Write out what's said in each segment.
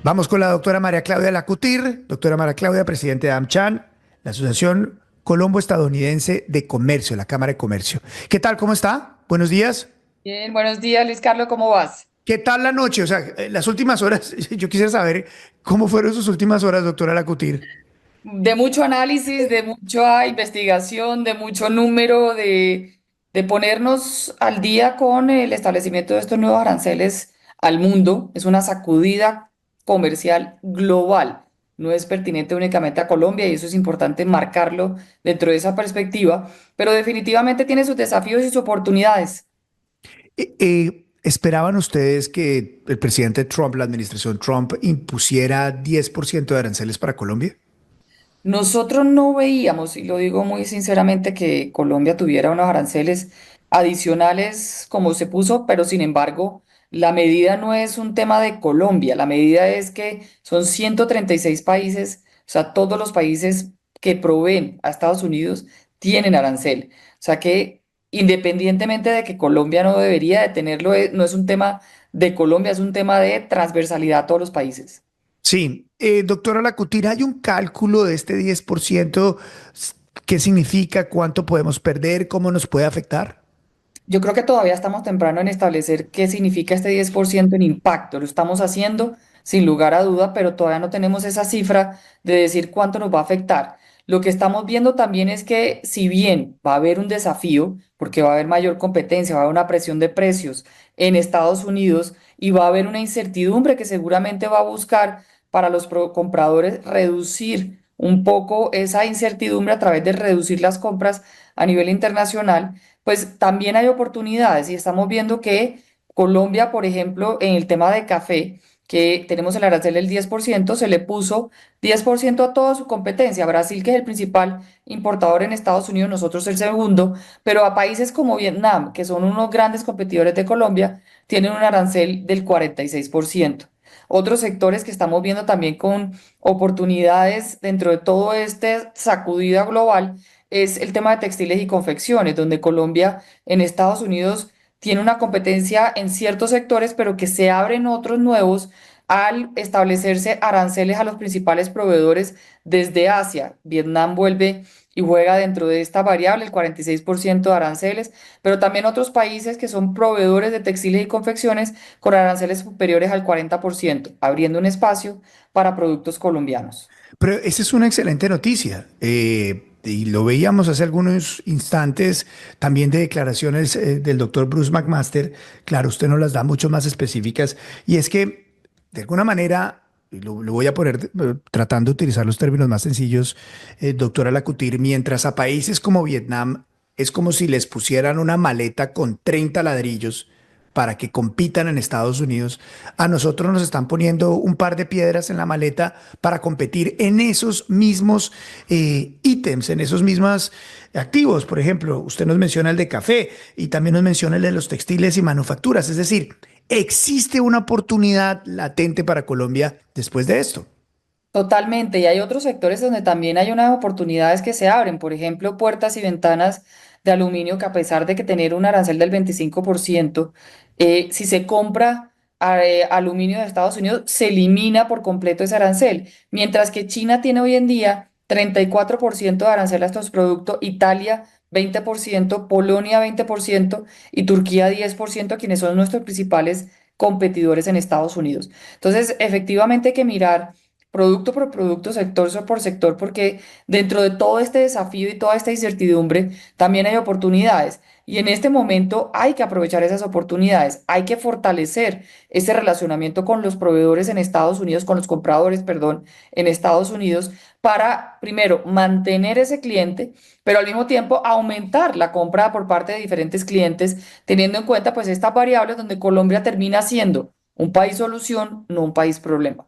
Vamos con la doctora María Claudia Lacutir. Doctora María Claudia, presidente de AmCham, la Asociación Colombo-Estadounidense de Comercio, la Cámara de Comercio. ¿Qué tal? ¿Cómo está? Buenos días. Bien, buenos días, Luis Carlos, ¿cómo vas? ¿Qué tal la noche? O sea, las últimas horas, yo quisiera saber cómo fueron sus últimas horas, doctora Lacutir. De mucho análisis, de mucha investigación, de mucho número, de ponernos al día con el establecimiento de estos nuevos aranceles al mundo. Es una sacudida comercial global. No es pertinente únicamente a Colombia y eso es importante marcarlo dentro de esa perspectiva, pero definitivamente tiene sus desafíos y sus oportunidades. ¿Esperaban ustedes que el presidente Trump, la administración Trump, impusiera 10% de aranceles para Colombia? Nosotros no veíamos, y lo digo muy sinceramente, que Colombia tuviera unos aranceles adicionales como se puso, pero sin embargo, la medida no es un tema de Colombia, la medida es que son 136 países, o sea, todos los países que proveen a Estados Unidos tienen arancel. O sea que independientemente de que Colombia no debería de tenerlo, no es un tema de Colombia, es un tema de transversalidad a todos los países. Sí, doctora Lacutir, ¿hay un cálculo de este 10%? ¿Qué significa? ¿Cuánto podemos perder? ¿Cómo nos puede afectar? Yo creo que todavía estamos temprano en establecer qué significa este 10% en impacto. Lo estamos haciendo sin lugar a duda, pero todavía no tenemos esa cifra de decir cuánto nos va a afectar. Lo que estamos viendo también es que si bien va a haber un desafío, porque va a haber mayor competencia, va a haber una presión de precios en Estados Unidos y va a haber una incertidumbre que seguramente va a buscar para los compradores reducir un poco esa incertidumbre a través de reducir las compras a nivel internacional, pues también hay oportunidades y estamos viendo que Colombia, por ejemplo, en el tema de café, que tenemos el arancel del 10%, se le puso 10% a toda su competencia. Brasil, que es el principal importador en Estados Unidos, nosotros el segundo, pero a países como Vietnam, que son unos grandes competidores de Colombia, tienen un arancel del 46%. Otros sectores que estamos viendo también con oportunidades dentro de todo este sacudida global es el tema de textiles y confecciones, donde Colombia en Estados Unidos tiene una competencia en ciertos sectores, pero que se abren otros nuevos al establecerse aranceles a los principales proveedores desde Asia. Vietnam vuelve y juega dentro de esta variable, el 46% de aranceles, pero también otros países que son proveedores de textiles y confecciones con aranceles superiores al 40%, abriendo un espacio para productos colombianos. Pero esa es una excelente noticia. Y lo veíamos hace algunos instantes también de declaraciones del doctor Bruce McMaster. Claro, usted nos las da mucho más específicas. Y es que, de alguna manera, y lo voy a poner tratando de utilizar los términos más sencillos, doctora Lacutir, mientras a países como Vietnam es como si les pusieran una maleta con 30 ladrillos para que compitan en Estados Unidos, a nosotros nos están poniendo un par de piedras en la maleta para competir en esos mismos ítems, en esos mismos activos. Por ejemplo, usted nos menciona el de café y también nos menciona el de los textiles y manufacturas. Es decir, existe una oportunidad latente para Colombia después de esto. Totalmente, y hay otros sectores donde también hay unas oportunidades que se abren, por ejemplo, puertas y ventanas de aluminio que a pesar de que tener un arancel del 25%, si se compra aluminio de Estados Unidos, se elimina por completo ese arancel, mientras que China tiene hoy en día 34% de arancel a estos productos, Italia 20%, Polonia 20% y Turquía 10%, quienes son nuestros principales competidores en Estados Unidos. Entonces, efectivamente hay que mirar producto por producto, sector por sector, porque dentro de todo este desafío y toda esta incertidumbre también hay oportunidades. Y en este momento hay que aprovechar esas oportunidades, hay que fortalecer ese relacionamiento con los proveedores en Estados Unidos, con los compradores, perdón, en Estados Unidos, para primero mantener ese cliente, pero al mismo tiempo aumentar la compra por parte de diferentes clientes, teniendo en cuenta pues estas variables donde Colombia termina siendo un país solución, no un país problema.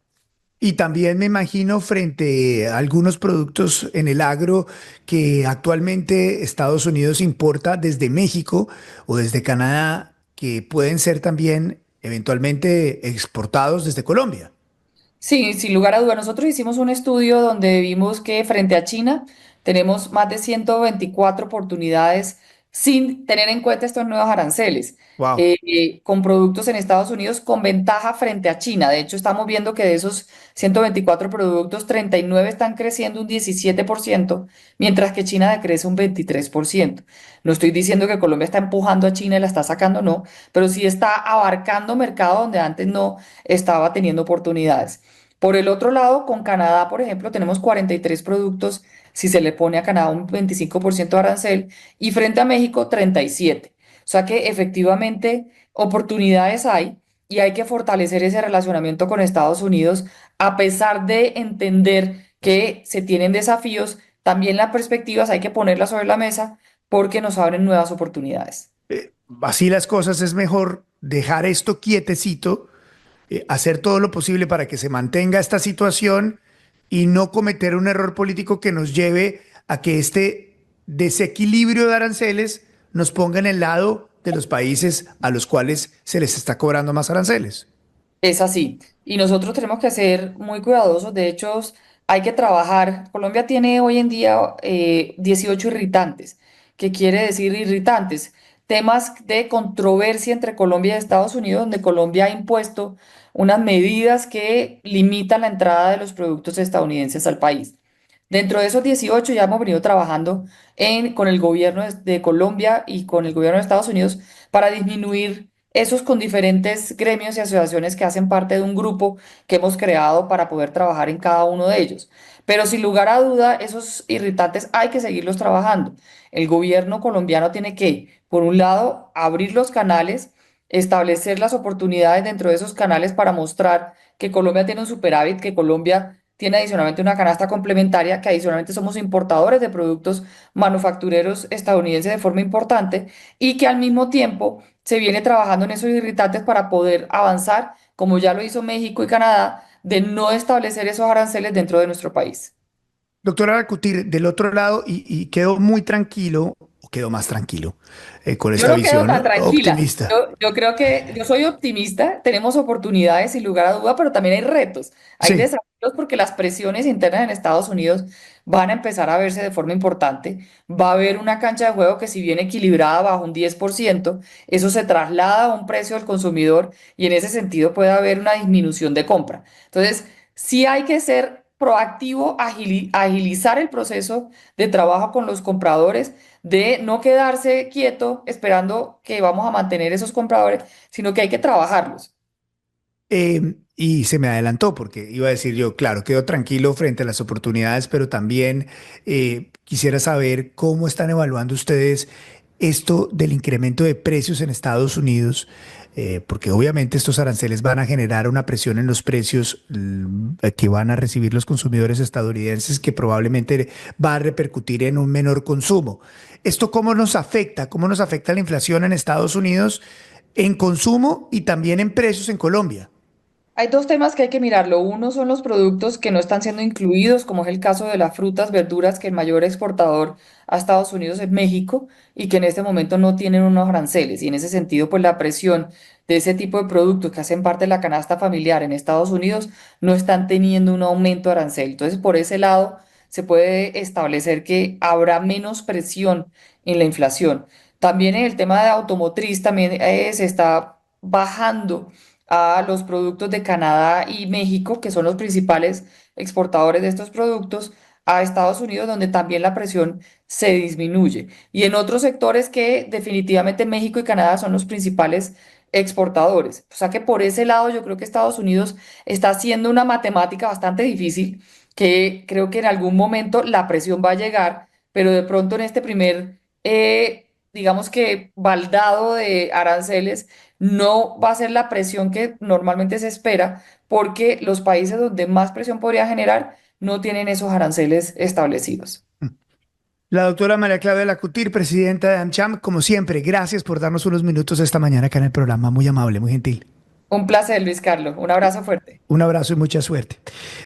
Y también me imagino frente a algunos productos en el agro que actualmente Estados Unidos importa desde México o desde Canadá, que pueden ser también eventualmente exportados desde Colombia. Sí, sin lugar a duda. Nosotros hicimos un estudio donde vimos que frente a China tenemos más de 124 oportunidades sin tener en cuenta estos nuevos aranceles, Wow. con productos en Estados Unidos con ventaja frente a China. De hecho, estamos viendo que de esos 124 productos, 39 están creciendo un 17%, mientras que China decrece un 23%. No estoy diciendo que Colombia está empujando a China y la está sacando, no, pero sí está abarcando mercados donde antes no estaba teniendo oportunidades. Por el otro lado, con Canadá, por ejemplo, tenemos 43 productos, si se le pone a Canadá un 25% de arancel, y frente a México 37. O sea que efectivamente oportunidades hay y hay que fortalecer ese relacionamiento con Estados Unidos, a pesar de entender que se tienen desafíos, también las perspectivas hay que ponerlas sobre la mesa porque nos abren nuevas oportunidades. Así las cosas es mejor dejar esto quietecito, hacer todo lo posible para que se mantenga esta situación y no cometer un error político que nos lleve a que este desequilibrio de aranceles nos ponga en el lado de los países a los cuales se les está cobrando más aranceles. Es así. Y nosotros tenemos que ser muy cuidadosos. De hecho, hay que trabajar. Colombia tiene hoy en día 18 irritantes. ¿Qué quiere decir irritantes? Temas de controversia entre Colombia y Estados Unidos, donde Colombia ha impuesto unas medidas que limitan la entrada de los productos estadounidenses al país. Dentro de esos 18 ya hemos venido trabajando con el gobierno de Colombia y con el gobierno de Estados Unidos para disminuir esos con diferentes gremios y asociaciones que hacen parte de un grupo que hemos creado para poder trabajar en cada uno de ellos. Pero sin lugar a duda, esos irritantes hay que seguirlos trabajando. El gobierno colombiano tiene que, por un lado, abrir los canales, establecer las oportunidades dentro de esos canales para mostrar que Colombia tiene un superávit, que Colombia tiene adicionalmente una canasta complementaria, que adicionalmente somos importadores de productos manufactureros estadounidenses de forma importante y que al mismo tiempo se viene trabajando en esos irritantes para poder avanzar, como ya lo hizo México y Canadá, de no establecer esos aranceles dentro de nuestro país. Doctora Alacutir, del otro lado, y quedó muy tranquilo, o quedó más tranquilo, con Yo esta no quedo tan visión tranquila. optimista. Yo creo que yo soy optimista, tenemos oportunidades sin lugar a duda, pero también hay retos, hay Sí. desafíos porque las presiones internas en Estados Unidos van a empezar a verse de forma importante. Va a haber una cancha de juego que si bien equilibrada bajo un 10%, eso se traslada a un precio del consumidor y en ese sentido puede haber una disminución de compra. Entonces, sí hay que ser proactivo, agilizar el proceso de trabajo con los compradores, de no quedarse quieto esperando que vamos a mantener esos compradores, sino que hay que trabajarlos. Y se me adelantó porque iba a decir yo, claro, quedo tranquilo frente a las oportunidades, pero también quisiera saber cómo están evaluando ustedes esto del incremento de precios en Estados Unidos, porque obviamente estos aranceles van a generar una presión en los precios que van a recibir los consumidores estadounidenses que probablemente va a repercutir en un menor consumo. ¿Esto cómo nos afecta? ¿Cómo nos afecta la inflación en Estados Unidos en consumo y también en precios en Colombia? Hay dos temas que hay que mirarlo. Uno son los productos que no están siendo incluidos, como es el caso de las frutas, verduras, que el mayor exportador a Estados Unidos es México y que en este momento no tienen unos aranceles. Y en ese sentido, pues la presión de ese tipo de productos que hacen parte de la canasta familiar en Estados Unidos no están teniendo un aumento de arancel. Entonces, por ese lado, se puede establecer que habrá menos presión en la inflación. También en el tema de automotriz, también se está bajando a los productos de Canadá y México, que son los principales exportadores de estos productos, a Estados Unidos, donde también la presión se disminuye. Y en otros sectores que definitivamente México y Canadá son los principales exportadores. O sea que por ese lado yo creo que Estados Unidos está haciendo una matemática bastante difícil, que creo que en algún momento la presión va a llegar, pero de pronto en este primer, digamos que baldado de aranceles, no va a ser la presión que normalmente se espera, porque los países donde más presión podría generar no tienen esos aranceles establecidos. La doctora María Claudia Lacutir, presidenta de AmCham, como siempre, gracias por darnos unos minutos esta mañana acá en el programa. Muy amable, muy gentil. Un placer, Luis Carlos. Un abrazo fuerte. Un abrazo y mucha suerte.